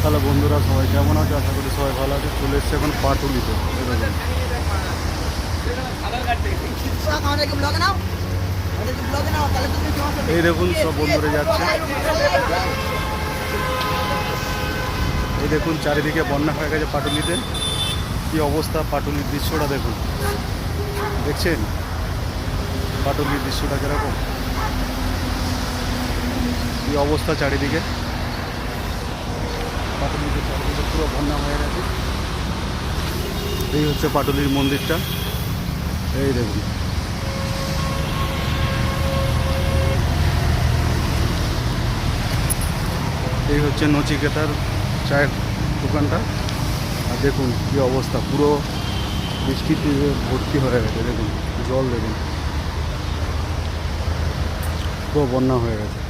তাহলে বন্ধুরা সবাই কেমন আছে? আশা করি সবাই ভালো আছে। চলে এসছে এখন পাটুলিতে। এই দেখুন সব বন্ধুরা যাচ্ছে। এই দেখুন চারিদিকে বন্যা হয়ে গেছে পাটুলিতে। কি অবস্থা পাটুলির দৃশ্যটা দেখুন, দেখছেন পাটুলির দৃশ্যটা কিরকম, কি অবস্থা চারিদিকে। পাটুলিতে চারিদিকে পুরো বন্যা হয়ে গেছে। এই হচ্ছে পাটুলির মন্দিরটা, এই দেখুন। এই হচ্ছে নচিকেতার চায়ের দোকানটা। আর দেখুন কি অবস্থা, পুরো বৃষ্টিতে ভর্তি হয়ে গেছে। দেখুন জল, দেখুন পুরো বন্যা হয়ে গেছে।